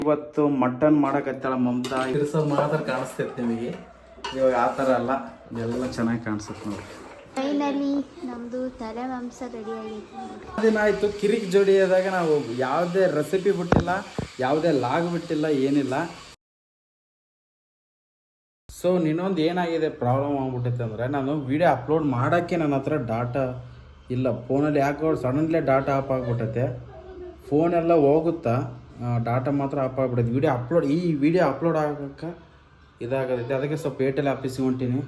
ಇವತ್ತು ಮಟನ್ ಮಾಡಕತ್ತಾಳ ಮಮತಾ. ಇರ್ಸೋದು ಮಾತ್ರ ಕಾಣಿಸ್ತೈತೆ ನಿಮಗೆ. ಇವಾಗ ಆ ಥರ ಅಲ್ಲ, ಎಲ್ಲ ಚೆನ್ನಾಗಿ ಕಾಣಿಸುತ್ತೆ ನೋಡಿ. ಫೈನಲಿ ನಮ್ಮದು ತಲೆ ಮಾಂಸ ರೆಡಿ ಆಗೈತೆ. ದಿನ ಆಯಿತು ಕಿರಿಕ್ ಜೋಡಿಯಾದಾಗ ನಾವು ಯಾವುದೇ ರೆಸಿಪಿ ಬಿಟ್ಟಿಲ್ಲ, ಯಾವುದೇ ಲಾಗ್ ಬಿಟ್ಟಿಲ್ಲ, ಏನಿಲ್ಲ. ಸೊ ಇನ್ನೊಂದು ಏನಾಗಿದೆ ಪ್ರಾಬ್ಲಮ್ ಆಗ್ಬಿಟ್ಟೈತೆ ಅಂದರೆ, ನಾನು ವಿಡಿಯೋ ಅಪ್ಲೋಡ್ ಮಾಡೋಕ್ಕೆ ನನ್ನ ಹತ್ರ ಡಾಟಾ ಇಲ್ಲ. ಫೋನಲ್ಲಿ ಯಾಕೋ ಸಡನ್ಲಿ ಡಾಟಾ ಆಫ್ ಆಗಿಬಿಟ್ಟೈತೆ. ಫೋನೆಲ್ಲ ಹೋಗುತ್ತಾ, ಡಾಟಾ ಮಾತ್ರ ಆಫ್ ಆಗಿಬಿಟ್ಟೈತೆ. ಈ ವಿಡಿಯೋ ಅಪ್ಲೋಡ್ ಆಗೋಕ್ಕೆ ಇದಾಗತೈತೆ. ಅದಕ್ಕೆ ಸ್ವಲ್ಪ ಏರ್ಟೆಲ್ ಆಫೀಸಿಗೆ ಹೊಂಟೀನಿ.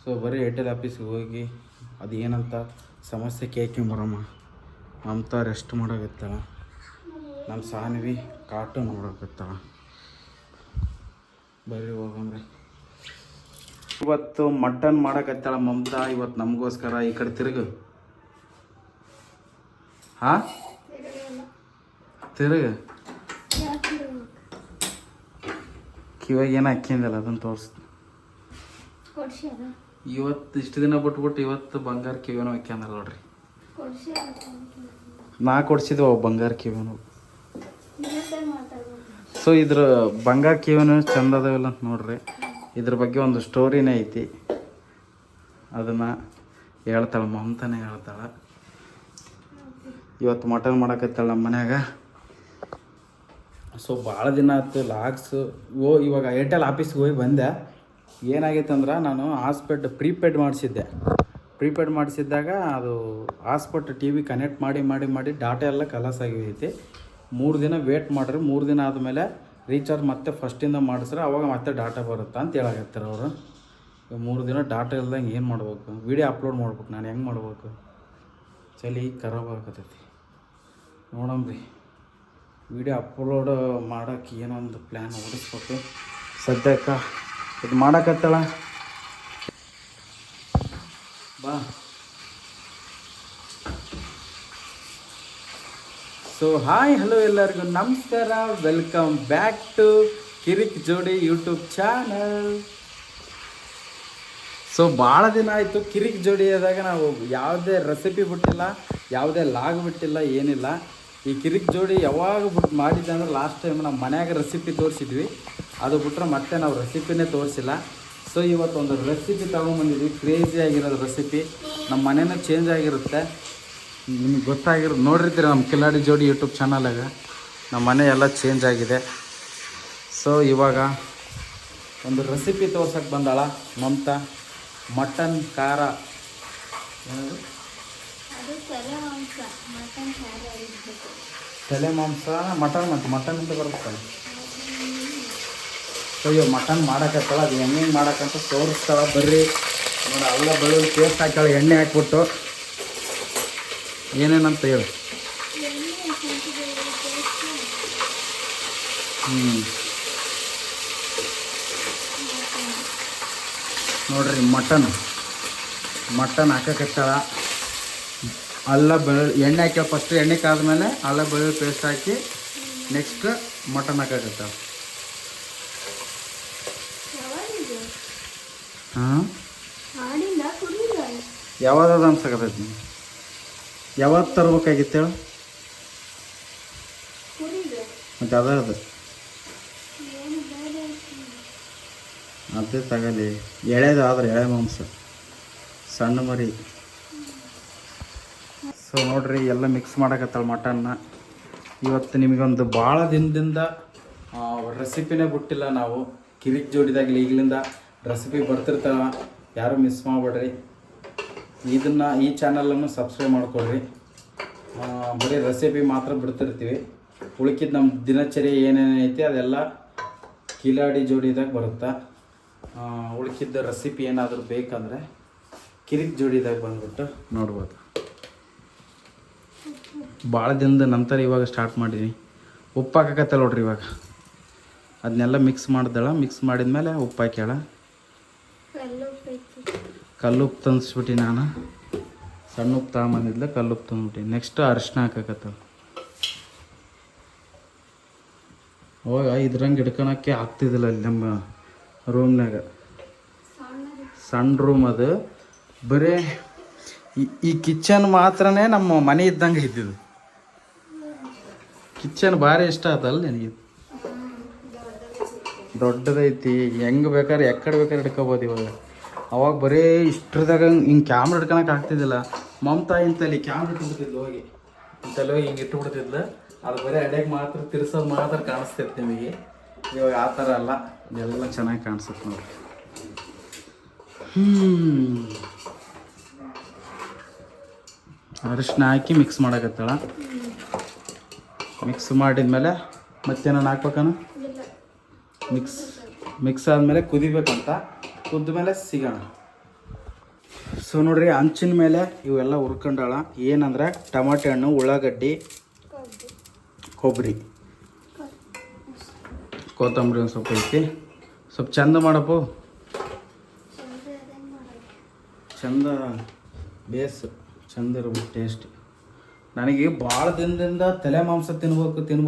ಸೊ ಬರೀ ಏರ್ಟೆಲ್ ಆಫೀಸಿಗೆ ಹೋಗಿ ಅದು ಏನಂತ ಸಮಸ್ಯೆ ಕೇಳ್ಕೊಂಬರಮ್ಮ. ಮಮತಾ ರೆಸ್ಟ್ ಮಾಡೋಕತ್ತಾಳ, ನಮ್ಮ ಸಾನ್ವಿ ಕಾರ್ಟೂನ್ ನೋಡೋಕತ್ತಾಳ. ಬರ್ರಿ ಹೋಗಂಬ್ರಿ. ಇವತ್ತು ಮಟನ್ ಮಾಡಕತ್ತಾಳ ಮಮತಾ. ಇವತ್ತು ನಮಗೋಸ್ಕರ. ಈ ಕಡೆ ತಿರುಗು. ಹಾಂ ತಿರುಗು. ಕಿವಾಗ ಏನು ಹಾಕಿಂದಲ್ಲ ಅದನ್ನು ತೋರಿಸ್ತು. ಇವತ್ತು ಇಷ್ಟು ದಿನ ಬಿಟ್ಬಿಟ್ಟು ಇವತ್ತು ಬಂಗಾರ ಕಿವಿನೂ ಹಾಕ್ಯಂದಲ್ಲ ನೋಡ್ರಿ. ನಾ ಕೊಡ್ಸಿದ್ವು ಅವು ಬಂಗಾರ ಕಿವಿನೂ. ಸೊ ಇದ್ರ ಬಂಗಾರ ಕಿವಿನೂ ಚಂದ ಅದಾವಿಲ್ಲ ಅಂತ ನೋಡ್ರಿ. ಇದ್ರ ಬಗ್ಗೆ ಒಂದು ಸ್ಟೋರಿನೇ ಐತಿ, ಅದನ್ನು ಹೇಳ್ತಾಳೆ ಮಮತಾನೇ ಹೇಳ್ತಾಳೆ. ಇವತ್ತು ಮಟನ್ ಮಾಡಕತ್ತಾಳ ನಮ್ಮ ಮನ್ಯಾಗ. ಸೊ ಭಾಳ ದಿನ ಆಯ್ತು ಲಾಗ್ಸು. ಇವಾಗ ಏರ್ಟೆಲ್ ಆಫೀಸ್ಗೆ ಹೋಗಿ ಬಂದೆ. ಏನಾಗೈತೆ ಅಂದ್ರೆ, ನಾನು ಪ್ರೀಪೇಡ್ ಮಾಡಿಸಿದ್ದಾಗ ಅದು ಹಾಸ್ಪೆಟ್ ಟಿ ವಿ ಕನೆಕ್ಟ್ ಮಾಡಿ ಡಾಟಾ ಎಲ್ಲ ಕಲಾಸ್ ಆಗಿದೈತಿ. 3 ದಿನ ವೇಟ್ ಮಾಡಿರಿ. 3 ದಿನ ಆದಮೇಲೆ ರೀಚಾರ್ಜ್ ಮತ್ತೆ ಫಸ್ಟಿಂದ ಮಾಡಿಸ್ರೆ ಅವಾಗ ಮತ್ತೆ ಡಾಟಾ ಬರುತ್ತಾ ಅಂತ ಹೇಳಾಕತ್ತಾರೆ ಅವರು. 3 ದಿನ ಡಾಟಾ ಇಲ್ದಂಗೆ ಏನು ಮಾಡ್ಬೇಕು? ವಿಡಿಯೋ ಅಪ್ಲೋಡ್ ಮಾಡ್ಬೇಕು. ನಾನು ಹೆಂಗೆ ಮಾಡ್ಬೇಕು? ಚಳಿ ಖರಾಬ್ ಆಗತೈತಿ. ನೋಡಮ್ರಿ, ವಿಡಿಯೋ ಅಪ್ಲೋಡ್ ಮಾಡೋಕ್ಕೆ ಏನೊಂದು ಪ್ಲ್ಯಾನ್ ಓಡಿಸ್ಬೇಕು. ಸದ್ಯಕ್ಕೆ ಇದು ಮಾಡಕತ್ತಾಳ. ಬಾ. ಸೊ ಹಾಯ್ ಹಲೋ ಎಲ್ಲರಿಗೂ ನಮಸ್ಕಾರ. ವೆಲ್ಕಮ್ ಬ್ಯಾಕ್ ಟು ಕಿರಿಕ್ ಜೋಡಿ ಯೂಟ್ಯೂಬ್ ಚಾನಲ್. ಸೊ ಭಾಳ ದಿನ ಆಯಿತು ಕಿರಿಕ್ ಜೋಡಿಯಾದಾಗ ನಾವು ಯಾವುದೇ ರೆಸಿಪಿ ಬಿಟ್ಟಿಲ್ಲ, ಯಾವುದೇ ಲಾಗ್ ಬಿಟ್ಟಿಲ್ಲ, ಏನಿಲ್ಲ. ಈ ಕಿರಿಕ್ ಜೋಡಿ ಯಾವಾಗ ಬಿಟ್ಟು ಮಾಡಿದ್ದೆ ಅಂದ್ರೆ ಲಾಸ್ಟ್ ಟೈಮ್ ನಮ್ಮ ಮನ್ಯಾಗ ರೆಸಿಪಿ ತೋರಿಸಿದ್ವಿ. ಅದು ಬಿಟ್ಟರೆ ಮತ್ತೆ ನಾವು ರೆಸಿಪಿನೇ ತೋರಿಸಿಲ್ಲ. ಸೊ ಇವತ್ತೊಂದು ರೆಸಿಪಿ ತೊಗೊಂಬಂದಿದ್ವಿ, ಕ್ರೇಜಿ ಆಗಿರೋದು ರೆಸಿಪಿ. ನಮ್ಮ ಮನೇನೂ ಚೇಂಜ್ ಆಗಿರುತ್ತೆ, ನಿಮ್ಗೆ ಗೊತ್ತಾಗಿರೋದು ನೋಡಿರ್ತೀರ ನಮ್ಮ ಕಿಲಾಡಿ ಜೋಡಿ ಯೂಟ್ಯೂಬ್ ಚಾನಲಾಗ. ನಮ್ಮ ಮನೆ ಎಲ್ಲ ಚೇಂಜ್ ಆಗಿದೆ. ಸೊ ಇವಾಗ ಒಂದು ರೆಸಿಪಿ ತೋರ್ಸಕ್ಕೆ ಬಂದಾಳ ಮಮತಾ. ಮಟನ್ ಖಾರ, ತಲೆ ಮಾಂಸ ಮಟನ್ ಮತ್ತು ಮಟನ್ ಅಂತ ಬರುತ್ತಲ್ಲ. ಸೊ ಇವಾಗ ಮಟನ್ ಮಾಡೋಕತ್ತಾಳ. ಅದು ಹೆಂಗೆ ಮಾಡೋಕ್ಕಂತ ತೋರಿಸ್ತಾಳ. ಬರ್ರಿ ನೋಡಿ. ಅಲ್ಲ ಬೆಳ್ಳುಳ್ಳಿ ಪೇಸ್ಟ್ ಹಾಕ್ತಾಳೆ, ಎಣ್ಣೆ ಹಾಕ್ಬಿಟ್ಟು. ಏನೇನಂತ ಹೇಳಿ. ನೋಡ್ರಿ, ಮಟನ್ ಹಾಕಕತ್ತಾಳ. ಅಲ್ಲ ಬೆಳ್ಳುಳ್ಳಿ ಎಣ್ಣೆ ಹಾಕಿ ಫಸ್ಟ್ ಎಣ್ಣೆ ಕಾದ್ಮೇಲೆ ಅಲ್ಲ ಬೆಳ್ಳುಳ್ಳಿ ಪೇಸ್ಟ್ ಹಾಕಿ ನೆಕ್ಸ್ಟ್ ಮಟನ್ ಹಾಕಕತ್ತಾಳ. ಹಾಂ ಯಾವ್ದು ಅನ್ಸಕತ್ತೈತಿ? ಯಾವತ್ತು ತರ್ಬೇಕಾಗಿತ್ತು ಹೇಳು ಮತ್ತು ಅದು ಅದೇ ತಗಲಿ. ಎಳೆದು ಆದ್ರೆ ಎಳೆ ಮಾಂಸ, ಸಣ್ಣ ಮರಿ. ಸೊ ನೋಡ್ರಿ, ಎಲ್ಲ ಮಿಕ್ಸ್ ಮಾಡಕತ್ತಾಳ ಮಟನ್ನ. ಇವತ್ತು ನಿಮಗೊಂದು ಭಾಳ ದಿನದಿಂದ ರೆಸಿಪಿನೇ ಬಿಟ್ಟಿಲ್ಲ ನಾವು. ಕಿರಿಕ್ ಜೋಡಿದಾಗಲಿ ಈಗಲಿಂದ ರೆಸಿಪಿ ಬರ್ತಿರ್ತಾವ, ಯಾರು ಮಿಸ್ ಮಾಡಬೇಡ್ರಿ. ಈ ಚಾನಲನ್ನು ಸಬ್ಸ್ಕ್ರೈಬ್ ಮಾಡ್ಕೊಳ್ರಿ. ಬರೀ ರೆಸಿಪಿ ಮಾತ್ರ ಬಿಡ್ತಿರ್ತೀವಿ. ಉಳ್ಕಿದ್ದು ನಮ್ಮ ದಿನಚರಿ ಏನೇನೈತಿ ಅದೆಲ್ಲ ಕಿಲಾಡಿ ಜೋಡಿದಾಗ ಬರುತ್ತೆ. ಉಳ್ಕಿದ್ದ ರೆಸಿಪಿ ಏನಾದರೂ ಬೇಕಂದರೆ ಕಿರಿಕ್ ಜೋಡಿದಾಗ ಬಂದ್ಬಿಟ್ಟು ನೋಡ್ಬೋದು. ಭಾಳ ದಿನದ ನಂತರ ಇವಾಗ ಸ್ಟಾರ್ಟ್ ಮಾಡೀನಿ. ಉಪ್ಪು ಹಾಕಕತ್ತಲ್ಲ ನೋಡ್ರಿ. ಇವಾಗ ಅದನ್ನೆಲ್ಲ ಮಿಕ್ಸ್ ಮಾಡ್ದಳ. ಮಿಕ್ಸ್ ಮಾಡಿದ್ಮೇಲೆ ಉಪ್ಪು ಹಾಕ್ಯಾಳ. ಕಲ್ಲುಪ್ಪು ತಂದಿಸ್ಬಿಟ್ಟು ನಾನು ಸಣ್ಣ ಉಪ್ಪು ತಗೊಂಬಂದಿದ್ಲೆ, ಕಲ್ಲುಪ್ಪು ತಂದ್ಬಿಟ್ಟು ನೆಕ್ಸ್ಟ್ ಅರಿಶಿನ ಹಾಕಕತ್ತಳ. ಅವಾಗ ಇದ್ರಂಗೆ ಹಿಡ್ಕೊಳಕ್ಕೆ ಆಗ್ತಿದ್ದಿಲ್ಲ ಅಲ್ಲಿ ನಮ್ಮ ರೂಮ್ನಾಗ. ಸಣ್ಣ ರೂಮ್ ಅದು. ಬರೀ ಈ ಕಿಚನ್ ಮಾತ್ರನೇ ನಮ್ಮ ಮನೆ ಇದ್ದಂಗೆ ಇದ್ದಿದ್ದು. ಕಿಚನ್ ಭಾರಿ ಇಷ್ಟ ಆತಲ್ಲ ನನಗೆ. ದೊಡ್ಡದೈತಿ, ಹೆಂಗೆ ಬೇಕಾದ್ರೆ ಎಕ್ಕಡೆ ಬೇಕಾದ್ರೆ ಹಿಡ್ಕೋಬೋದು ಇವಾಗ. ಅವಾಗ ಬರೀ ಇಷ್ಟರದಾಗ ಹಿಂಗೆ ಕ್ಯಾಮ್ರಾ ಹಿಡ್ಕೊಳಕ್ಕೆ ಆಗ್ತಿದ್ದಿಲ್ಲ. ಮಮತಾ ಇಂತಲ್ಲಿ ಕ್ಯಾಮ್ರಾ ಇಟ್ಬಿಡ್ತಿದ್ಲು ಹೋಗಿ, ಇಂತಲ್ಲಿ ಹೋಗಿ ಹಿಂಗೆ ಇಟ್ಬಿಡ್ತಿದ್ಲು. ಅದು ಬರೀ ಅಡ್ಯಾಗ ಮಾತ್ರ ತಿರ್ಸೋದು ಮಾತ್ರ ಕಾಣಿಸ್ತೈತೆ ನಿಮಗೆ. ಇವಾಗ ಆ ಥರ ಅಲ್ಲ, ಎಲ್ಲ ಚೆನ್ನಾಗಿ ಕಾಣಿಸುತ್ತೆ ನೋಡಿ. ಅರಿಶಿನ ಹಾಕಿ ಮಿಕ್ಸ್ ಮಾಡಕತ್ತಾಳ. ಮಿಕ್ಸ್ ಮಾಡಿದ್ಮೇಲೆ ಮತ್ತೇನಾನು ಹಾಕ್ಬೇಕನ? ಮಿಕ್ಸ್ ಆದಮೇಲೆ ಕುದಿಬೇಕಂತ, ಕುದ್ಮೇಲೆ ಸಿಗೋಣ. ಸೊ ನೋಡ್ರಿ, ಹಂಚಿನ ಮೇಲೆ ಇವೆಲ್ಲ ಹುರ್ಕೊಂಡಾಳ. ಏನಂದ್ರೆ ಟಮಾಟೆ ಹಣ್ಣು, ಉಳ್ಳಾಗಡ್ಡಿ, ಕೊಬ್ಬರಿ, ಕೊತ್ತಂಬರಿ ಒಂದು ಸ್ವಲ್ಪ ಐತಿ. ಸ್ವಲ್ಪ ಚಂದ ಮಾಡಪ್ಪು, ಚಂದ ಬೇಸ್ ಚಂದ ಇರ್ಬೇಕು ಟೇಸ್ಟ್. ನನಗೆ ಭಾಳ ದಿನದಿಂದ ತಲೆ ಮಾಂಸ ತಿನ್ಬೇಕು ಅಂತೇಳಿ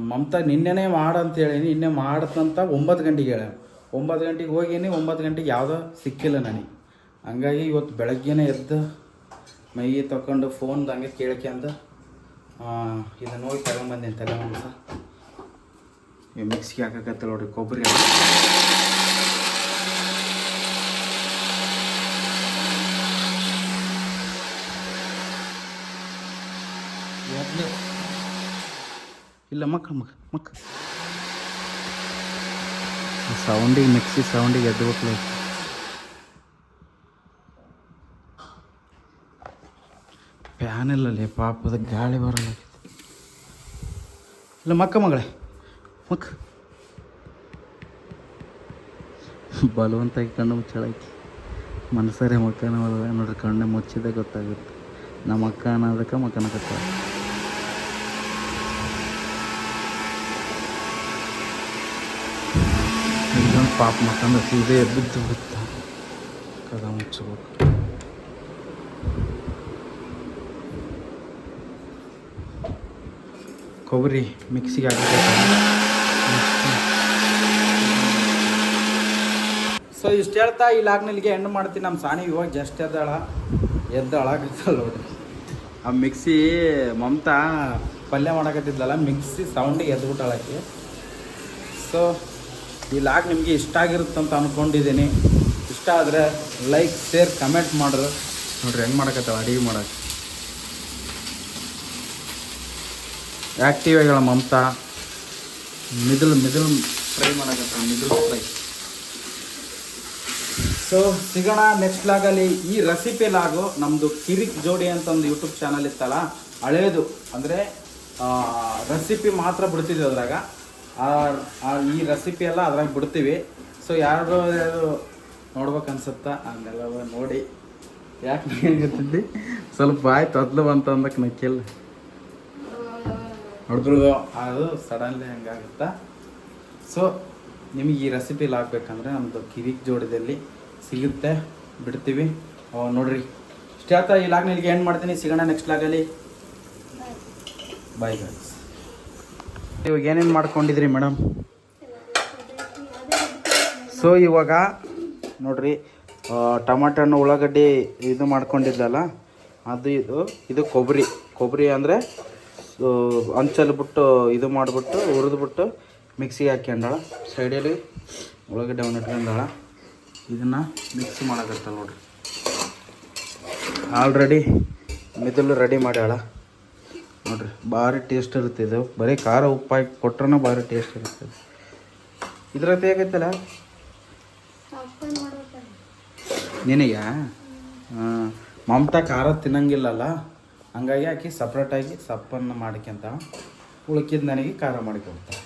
ಮಮತಾ ನಿನ್ನೆನೇ ಮಾಡಂತೇಳಿ, ನಿನ್ನೆ ಮಾಡತ್ತಂತ 9 ಗಂಟೆಗೆ ಹೇಳ. 9 ಗಂಟೆಗೆ ಹೋಗೀನಿ, 9 ಗಂಟೆಗೆ ಯಾವುದೋ ಸಿಕ್ಕಿಲ್ಲ ನನಗೆ. ಹಂಗಾಗಿ ಇವತ್ತು ಬೆಳಗ್ಗೆನೇ ಎದ್ದು ಮೈ ತಗೊಂಡು ಫೋನ್ದು ಹಂಗೆ ಕೇಳ್ಕೊಂಡ ಇದನ್ನು ಹೋಗಿ ತಗೊಂಬಂದೇನೆ ತಲೆ ಮಾಂಸ. ಇವು ಮಿಕ್ಸಿಗೆ ಹಾಕಕತ್ತ ನೋಡ್ರಿ ಕೊಬ್ಬರಿ. ಇಲ್ಲ ಮಕ್ಕ ಸೌಂಡಿಗೆ, ಮಿಕ್ಸಿ ಸೌಂಡಿಗೆ ಎದ್ದು ಹೋಗ್ಲ. ಫ್ಯಾನ್ ಇಲ್ಲಲ್ಲಿ ಪಾಪದ ಗಾಳಿ ಬರಲ್ಲ. ಇಲ್ಲ ಮಗಳೇ ಬಲವಂತಾಗಿ ಕಣ್ಣು ಮುಚ್ಚಾಳಾಕಿ. ಮನಸರೇ ಮಕ್ಕನ ನೋಡ್ರಿ, ಕಣ್ಣು ಮುಚ್ಚಿದೆ ಗೊತ್ತಾಗುತ್ತೆ. ನಮ್ಮ ಅಕ್ಕ ಅನ್ನೋದಕ್ಕೆ ಮಕ್ಕನಕತ್ತ. ಇನ್ನೊಂದು ಪಾಪ ಮಕ್ಕಂದ್ರೆ ಸೀದೆ ಬಿದ್ದು ಬಿತ್ತ ಕದ ಮುಚ್ಚಬೇಕು. ಕೊಬ್ಬರಿ ಮಿಕ್ಸಿಗೆ ಹಾಕಬೇಕು. ಸೊ ಇಷ್ಟು ಹೇಳ್ತಾ ಈ ಲಾಗ್ನಲ್ಲಿಗೆ ಎಂಡ್ ಮಾಡ್ತೀನಿ. ನಮ್ಮ ಸಾಣಿ ಇವಾಗ ಜಸ್ಟ್ ಎದ್ದು ಅಳಾಕತ್ತಲ್ಲ ನೋಡ್ರಿ. ಆ ಮಿಕ್ಸಿ ಮಮತಾ ಪಲ್ಯ ಮಾಡಕತ್ತಿದ್ಲಲ್ಲ, ಮಿಕ್ಸಿ ಸೌಂಡಿಗೆ ಎದ್ಬಿಟ್ಟು ಅಳಾಕಿ. ಸೊ ಈ ಲಾಗ್ ನಿಮಗೆ ಇಷ್ಟ ಆಗಿರುತ್ತಂತ ಅಂದ್ಕೊಂಡಿದ್ದೀನಿ. ಇಷ್ಟ ಆದರೆ ಲೈಕ್, ಶೇರ್, ಕಮೆಂಟ್ ಮಾಡ್ರು. ನೋಡ್ರಿ ಹೆಂಗೆ ಮಾಡಕತ್ತಾಳ ಅಡುಗೆ ಮಾಡೋಕೆ. ಆ್ಯಕ್ಟಿವ್ ಆಗ್ಯಾಳ ಮಮತಾ. ಮಿದುಳು ಫ್ರೈ ಮಾಡಕತ್ತಾಳ, ಮಿದುಳು ಫ್ರೈ. ಸೊ ಸಿಗೋಣ ನೆಕ್ಸ್ಟ್ ಲಾಗಲ್ಲಿ. ಈ ರೆಸಿಪಿ ಲಾಗು ನಮ್ಮದು ಕಿರಿಕ್ ಜೋಡಿ ಅಂತ ಒಂದು ಯೂಟ್ಯೂಬ್ ಚಾನಲ್ ಇತ್ತಲ್ಲ, ಹಳೇದು. ಅಂದರೆ ರೆಸಿಪಿ ಮಾತ್ರ ಬಿಡ್ತಿದ್ವಿ ಅದ್ರಾಗ. ಈ ರೆಸಿಪಿ ಎಲ್ಲ ಅದ್ರಾಗ ಬಿಡ್ತೀವಿ. ಸೊ ಯಾರು ನೋಡ್ಬೇಕನ್ಸುತ್ತಾ ಹಂಗೆಲ್ಲ ನೋಡಿ. ಯಾಕೆ ಗೊತ್ತಿದ್ದಿ ಸ್ವಲ್ಪ ಬಾಯ್ ತೊದ್ಲು ಬಂತು ಅಂದಕ್ಕೆ ನಕ್ಕಿಲ್ಲ ಹೊಡೆದ್ರು, ಅದು ಸಡನ್ಲಿ ಹಂಗಾಗುತ್ತಾ. ಸೊ ನಿಮಗೆ ಈ ರೆಸಿಪಿ ಆಗ್ಬೇಕಂದ್ರೆ ನಮ್ಮದು ಕಿರಿಕ್ ಜೋಡಿದಲ್ಲಿ ಸಿಗುತ್ತೆ, ಬಿಡ್ತೀವಿ. ನೋಡ್ರಿ ಇಷ್ಟ ಆಯ್ತಾ ಈ ಲಾಗ್ನಲ್ಲಿಗೆ ಏನು ಮಾಡ್ತೀನಿ. ಸಿಗೋಣ ನೆಕ್ಸ್ಟ್ ಲಾಗಲ್ಲಿ. Bye guys. ಇವಾಗ ಏನೇನು ಮಾಡ್ಕೊಂಡಿದ್ರಿ ಮೇಡಮ್? ಸೊ ಇವಾಗ ನೋಡ್ರಿ, ಟಮಾಟೆ ಹಣ್ಣು, ಉಳ್ಳಾಗಡ್ಡಿ ಇದು ಮಾಡ್ಕೊಂಡಿದ್ದಲ್ಲ, ಅದು ಇದು ಕೊಬ್ಬರಿ ಅಂದರೆ ಹಂಚಲ್ಬಿಟ್ಟು ಇದು ಮಾಡಿಬಿಟ್ಟು ಹುರಿದ್ಬಿಟ್ಟು ಮಿಕ್ಸಿಗೆ ಹಾಕ್ಯಂಡಾಳ. ಸೈಡಲ್ಲಿ ಉಳ್ಳಾಗಡ್ಡೆ ಅವನ್ನ ಇಟ್ಕೊಂಡಾಳ. ಇದನ್ನು ಮಿಕ್ಸ್ ಮಾಡಕತ್ತಲ್ಲ ನೋಡ್ರಿ. ಆಲ್ರೆಡಿ ಮಿದುಳು ರೆಡಿ ಮಾಡ್ಯಾಳ ನೋಡ್ರಿ. ಭಾರಿ ಟೇಸ್ಟ್ ಇರುತ್ತೆ ಇದು. ಬರೀ ಖಾರ ಉಪ್ಪು ಹಾಕಿ ಕೊಟ್ರೆ ಭಾರಿ ಟೇಸ್ಟ್ ಇರುತ್ತೆ. ಇದ್ರ ಹೇಗೈತಲ್ಲ ನಿನಗೆ? ಮಮತಾ ಖಾರ ತಿನ್ನಂಗಿಲ್ಲಲ್ಲ, ಹಂಗಾಗಿ ಹಾಕಿ ಸಪ್ರೇಟಾಗಿ ಸಪ್ಪನ್ನು ಮಾಡ್ಕೊಂತ ಉಳ್ಕಿದ್ದು ನನಗೆ ಖಾರ ಮಾಡಿಕೊಡ್ತಾರೆ.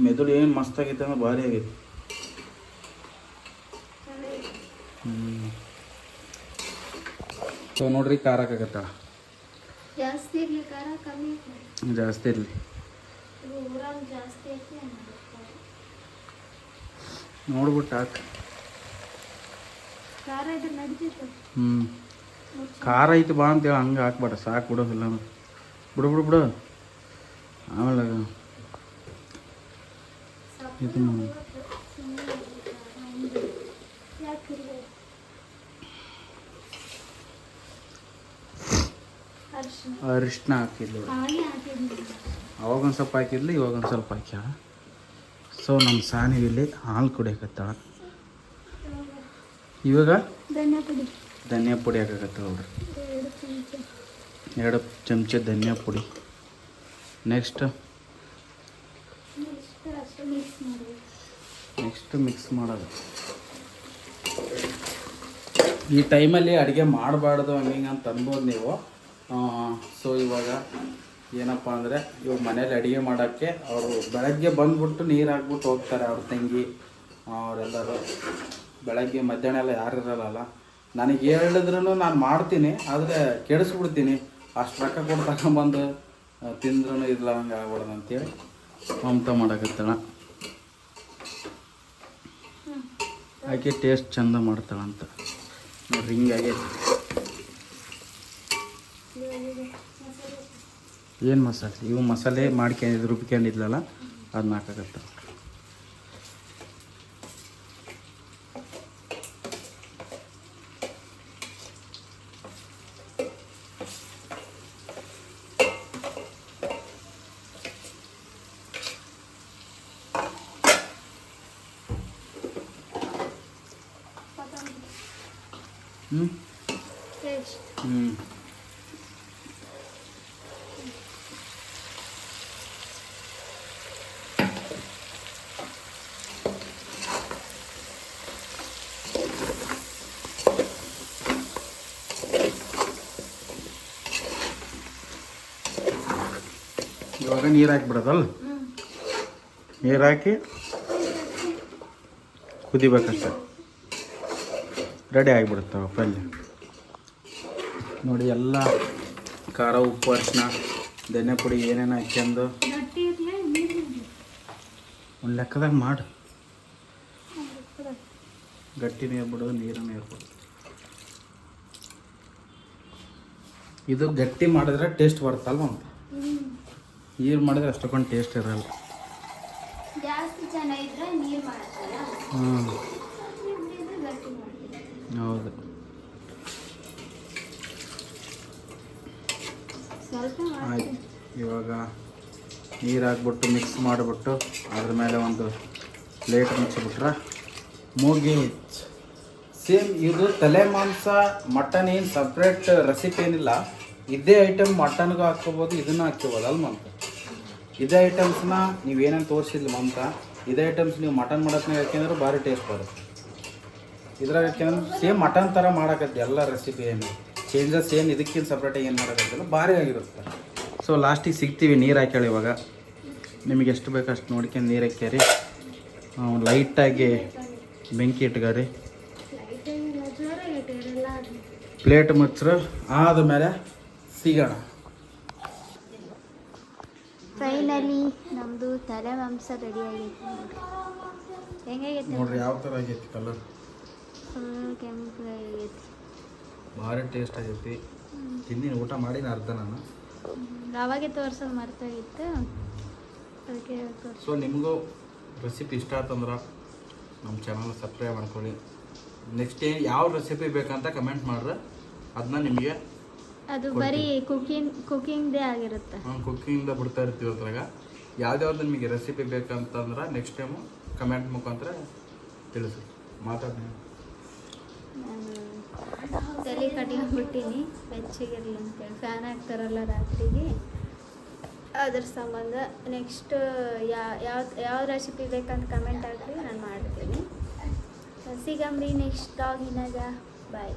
ಮೆದುಳು ಏನು ಮಸ್ತಾಗೈತೆ ಅಂದ್ರೆ ಭಾರಿ ಆಗೈತಿ. ಸೊ ನೋಡ್ರಿ, ಖಾರಕ್ಕಾಗತ್ತ ಜಾಸ್ತಿ ಇರಲಿ ನೋಡ್ಬಿಟ್ಟು ಹಾಕ. ಖಾರ ಐತಿ ಬಾ ಅಂತೇಳಿ ಹಂಗೆ ಹಾಕ್ಬೇಡ, ಸಾಕು ಬಿಡೋದಿಲ್ಲ. ಬಿಡು ಆಮೇಲೆ ಇದು ಅರಿಶಿನ ಹಾಕಿದ್ಲು. ಅವಾಗೊಂದು ಸ್ವಲ್ಪ ಹಾಕಿದ್ಲು, ಇವಾಗೊಂದು ಸ್ವಲ್ಪ ಹಾಕ್ಯಾಳ. ಸೊ ನಮ್ಮ ಸಾನಿ ಇಲ್ಲಿ ಹಾಲು ಕುಡಿಯಕತ್ತಾಳ. ಇವಾಗ ಧನಿಯಾ ಪುಡಿ ಹಾಕಕತ್ತಾಳ ನೋಡ್ರಿ. 2 ಚಮಚ ಧನಿಯಾ ಪುಡಿ. ನೆಕ್ಸ್ಟ್ ಮಿಕ್ಸ್ ಮಾಡೋದು. ಈ ಟೈಮಲ್ಲಿ ಅಡುಗೆ ಮಾಡಬಾರ್ದು ಹಂಗೆ ಅಂತ ಅನ್ಬೋದು ನೀವು. ಸೊ ಇವಾಗ ಏನಪ್ಪ ಅಂದರೆ ಇವಾಗ ಮನೇಲಿ ಅಡುಗೆ ಮಾಡೋಕ್ಕೆ ಅವರು ಬೆಳಗ್ಗೆ ಬಂದುಬಿಟ್ಟು ನೀರು ಹಾಕ್ಬಿಟ್ಟು ಹೋಗ್ತಾರೆ. ಅವ್ರ ತಂಗಿ ಅವರೆಲ್ಲರೂ ಬೆಳಗ್ಗೆ ಮಧ್ಯಾಹ್ನ ಎಲ್ಲ ಯಾರು ಇರಲ್ಲ. ನನಗೆ ಹೇಳಿದ್ರೂ ನಾನು ಮಾಡ್ತೀನಿ, ಆದರೆ ಕೆಡಿಸ್ಬಿಡ್ತೀನಿ. ಅಷ್ಟು ರೊಕ್ಕ ಕೊಟ್ಟು ತಗೊಂಬಂದು ತಿಂದ್ರೂ ಇಲ್ಲ ಹಂಗೆ ಆಗ್ಬಿಡೋದು ಅಂತೇಳಿ ಮಮತಾ ಮಾಡಕತ್ತಾಳ. ಆಕೆ ಟೇಸ್ಟ್ ಚಂದ ಮಾಡ್ತಾಳಂತ ನೋಡ್ರಿ. ಹಿಂಗಾಗೈತಿ. ಏನು ಮಸಾಲೆ? ಇವು ಮಸಾಲೆ ರುಬ್ಕೊಂಡಿದ್ಲಲ್ಲ ಅದನ್ನ ಹಾಕಕತ್ತಾಳ. ಇವಾಗ ನೀರು ಹಾಕಿಬಿಡೋದಲ್ಲ. ನೀರು ಹಾಕಿ ಕುದಿಬೇಕಷ್ಟೆ. ರೆಡಿ ಆಗಿಬಿಡುತ್ತವ ಪಲ್ಯ ನೋಡಿ. ಎಲ್ಲ ಖಾರ, ಉಪ್ಪು, ಅರಿಶಿನ, ಧನಿಯಾ ಪುಡಿ ಏನೇನು ಹಾಕ್ಯಂದು ಒಂದು ಲೆಕ್ಕದಾಗ ಮಾಡು. ಗಟ್ಟಿ ನೀರು ಬಿಡೋದು, ನೀರನ್ನು ಇರ್ಬೋದು. ಇದು ಗಟ್ಟಿ ಮಾಡಿದ್ರೆ ಟೇಸ್ಟ್ ಬರುತ್ತಲ್ವ ಅಂತ. ನೀರು ಮಾಡಿದ್ರೆ ಅಷ್ಟೊಂದು ಟೇಸ್ಟ್ ಇರಲ್ಲ. ಹೌದು. ಆಯ್ತು. ಇವಾಗ ನೀರು ಹಾಕ್ಬಿಟ್ಟು ಮಿಕ್ಸ್ ಮಾಡಿಬಿಟ್ಟು ಅದ್ರ ಮೇಲೆ ಒಂದು ಪ್ಲೇಟ್ ಮುಚ್ಚಿಬಿಟ್ರೆ ಮುಗೀತು. ಸೇಮ್ ಇದು ತಲೆ ಮಾಂಸ ಮಟನ್ ಏನು ಸಪ್ರೇಟ್ ರೆಸಿಪಿ ಏನಿಲ್ಲ. ಇದೇ ಐಟಮ್ ಮಟನ್ಗೂ ಹಾಕ್ಕೋಬೋದು, ಇದನ್ನು ಹಾಕ್ಕೋಬೋದು ಅಲ್ಲ ಮಮತ. ಇದೇ ಐಟಮ್ಸ್ನ ನೀವೇನೇನು ತೋರಿಸಿದ್ಲು ಮಮತ, ಇದೇ ಐಟಮ್ಸ್ ನೀವು ಮಟನ್ ಮಾಡೋದ್ನಾಗ ಹಾಕ್ಯಂದ್ರೆ ಭಾರಿ ಟೇಸ್ಟ್ ಬರುತ್ತೆ. ಇದ್ರಾಗ ಹಾಕ್ಯಂದ್ರೆ ಸೇಮ್ ಮಟನ್ ಥರ ಮಾಡೋಕತ್ತೆ ಎಲ್ಲ ರೆಸಿಪಿ. ಏನು ಚೇಂಜಸ್ ಏನು ಇದಕ್ಕಿಂತ ಸಪ್ರೇಟಾಗಿ ಏನು ಮಾಡೋಕ್ಕಲ್ಲ, ಭಾರಿ ಆಗಿರುತ್ತೆ. ಸೊ ಲಾಸ್ಟಿಗೆ ಸಿಗ್ತೀವಿ. ನೀರು ಹಾಕ್ಯಾಳಿ. ಇವಾಗ ನಿಮಗೆ ಎಷ್ಟು ಬೇಕು ಅಷ್ಟು ನೋಡ್ಕೊಂಡು ನೀರು ಹಾಕ್ಯಾರಿ. ಲೈಟಾಗಿ ಬೆಂಕಿ ಇಟ್ಗಾರಿ. ಪ್ಲೇಟ್ ಮುಚ್ಚರು ಆದಮೇಲೆ ಸಿಗೋಣ. ಫೈನಲಿ ನಮ್ಮದು ತಲೆ ಮಾಂಸ ರೆಡಿ ಆಗೈತಿ. ಹೆಂಗಾಗೈತಿ ನೋಡ್ರಿ ಯಾವ ಥರ ಆಗೈತಿ ಕಲರ್. ಫುಲ್ ಕೆಂಪು ಆಗೈತಿ. ಭಾರಿ ಟೇಸ್ಟ್ ಆಗೈತಿ. ತಿಂದಿನ ಊಟ ಮಾಡಿನ ಅರ್ಧ ನಾನು. ಅವಾಗೆ ತೋರ್ಸೋದು ಮರ್ತಾಗಿತ್ತು, ಅದಕ್ಕೆ ತೋರಿಸಿ. ಸೊ ನಿಮಗೂ ರೆಸಿಪಿ ಇಷ್ಟ ಆತಂದ್ರೆ ನಮ್ಮ ಚಾನಲ್ ಸಬ್ಸ್ಕ್ರೈಬ್ ಮಾಡ್ಕೊಳ್ಳಿ. ನೆಕ್ಸ್ಟ್ ಯಾವ ರೆಸಿಪಿ ಬೇಕಂತ ಕಮೆಂಟ್ ಮಾಡ್ರೆ ಅದನ್ನ ನಿಮಗೆ ಅದು ಬರೀ ಕುಕಿಂಗ್ದೇ ಆಗಿರುತ್ತೆ. ಕುಕ್ಕಿಂಗ್ದ ಬಿಡ್ತಾ ಇರ್ತೀವಿ. ಅದ್ರಾಗ ಯಾವ್ದಾವ್ದು ನಿಮಗೆ ರೆಸಿಪಿ ಬೇಕಂತಂದ್ರೆ ನೆಕ್ಸ್ಟ್ ಟೈಮು ಕಮೆಂಟ್ ಮುಖಾಂತರ ತಿಳಿಸಿ. ಮಾತಾಡಿ. ನಾನು ತಲೆ ಕಟ್ಕೊಂಡ್ಬಿಟ್ಟಿನಿ ಬೆಚ್ಚಗಿರಲಿ ಅಂತೇಳಿ. ಫ್ಯಾನ್ ಹಾಕ್ತಾರಲ್ಲ ರಾತ್ರಿಗೆ, ಅದ್ರ ಸಂಬಂಧ. ನೆಕ್ಸ್ಟ್ ಯಾವ ರೆಸಿಪಿ ಬೇಕಂತ ಕಮೆಂಟ್ ಹಾಕಿ, ನಾನು ಮಾಡ್ತೀನಿ. ಸಿಗಮ್ರಿ ನೆಕ್ಸ್ಟ್ ಟಾಗಿನಾಗ. ಬಾಯ್.